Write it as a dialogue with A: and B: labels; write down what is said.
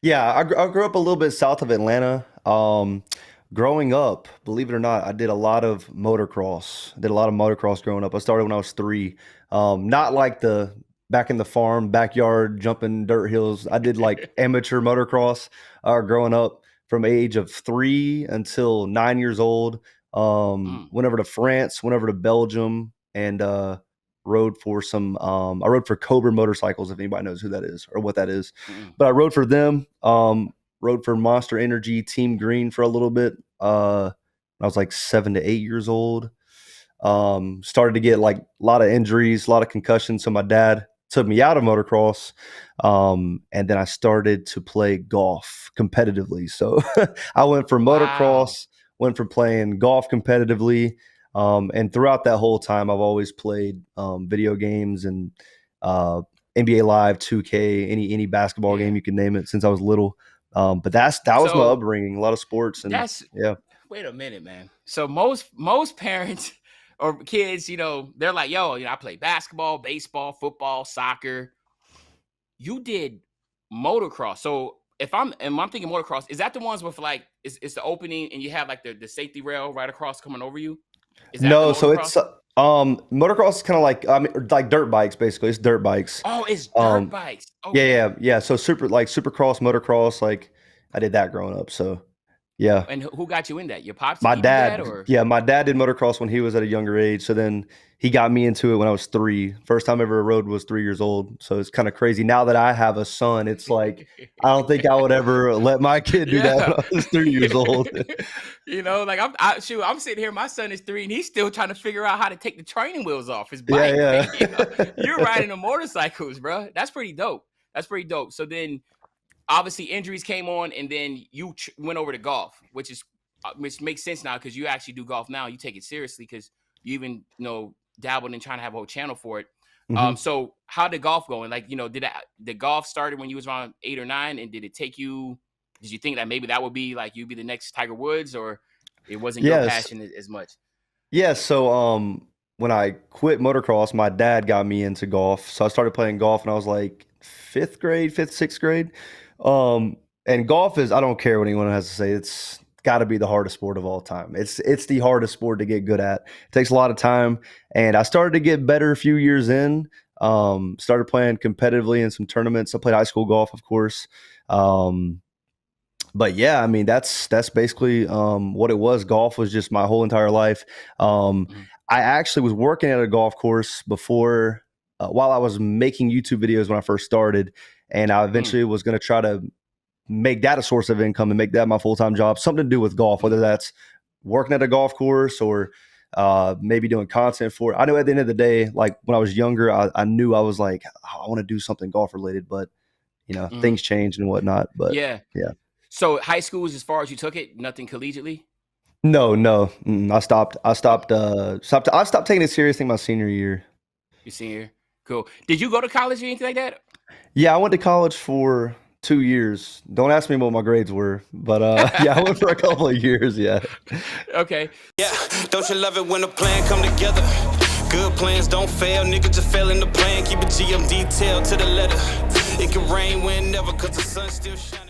A: Yeah, I grew up a little bit south of Atlanta. Growing up, believe it or not, I did a lot of motocross. I did a lot of motocross growing up. I started when I was 3. Not like the back in the farm backyard jumping dirt hills. I did like amateur motocross growing up from age of 3 until 9 years old. Went over to France, went over to Belgium, and rode for some. I rode for Cobra Motorcycles, if anybody knows who that is or what that is. But I rode for them. Rode for Monster Energy Team Green for a little bit. I was like 7 to 8 years old. Started to get like a lot of injuries, a lot of concussions. So my dad took me out of motocross. And then I started to play golf competitively. So I went from motocross, went from playing golf competitively. And throughout that whole time, I've always played video games and NBA Live, 2K, any basketball game you can name it since I was little. But that was my upbringing, a lot of sports. And
B: wait a minute, man. So most parents or kids, they're like, yo, I play basketball, baseball, football, soccer. You did motocross. So if I'm thinking motocross, is that the ones with like, it's the opening and you have like the safety rail right across coming over you?
A: No, so it's motocross is kind of like dirt bikes, basically. It's dirt bikes.
B: Oh, it's dirt bikes.
A: Okay. Yeah. So supercross, motocross, like I did that growing up. So yeah.
B: And who got you in that? Your pops?
A: My dad. Yeah, my dad did motocross when he was at a younger age. So then he got me into it when I was 3. First time I ever rode was 3 years old. So it's kind of crazy. Now that I have a son, it's like I don't think I would ever let my kid do that when I was 3 years old.
B: Like I'm sitting here. My son is 3, and he's still trying to figure out how to take the training wheels off his bike. Yeah. You're riding the motorcycles, bro. That's pretty dope. So then, obviously, injuries came on, and then you went over to golf, which makes sense now because you actually do golf now. You take it seriously because you even dabbled in trying to have a whole channel for it. Mm-hmm. So how did golf go? And like did golf started when you was around 8 or 9, and did it take you? Did you think that maybe that would be like you'd be the next Tiger Woods, or it wasn't your passion as much?
A: Yeah. So when I quit motocross, my dad got me into golf. So I started playing golf, and I was like 5th, 6th grade. And golf is, I don't care what anyone has to say, it's got to be the hardest sport of all time. It's the hardest sport to get good at. It takes a lot of time. And I started to get better a few years in, started playing competitively in some tournaments. I played high school golf, of course. But yeah, I mean, that's basically what it was. Golf was just my whole entire life. I actually was working at a golf course before, while I was making YouTube videos when I first started. And I eventually was going to try to make that a source of income and make that my full-time job, something to do with golf, whether that's working at a golf course or maybe doing content for it. I know at the end of the day, like when I was younger, I knew I was like, I want to do something golf related, but things changed and whatnot. But yeah.
B: So high school is as far as you took it, nothing collegiately?
A: No. I stopped taking it seriously my senior year.
B: Your senior year? Cool. Did you go to college or anything like that?
A: Yeah, I went to college for 2 years. Don't ask me what my grades were, but yeah, I went for a couple of years. Yeah.
B: Okay.
C: Yeah, don't you love it when a plan come together? Good plans don't fail, nigga just fail in the plan. Keep a GM detail to the letter. It can rain whenever, cause the sun still shines.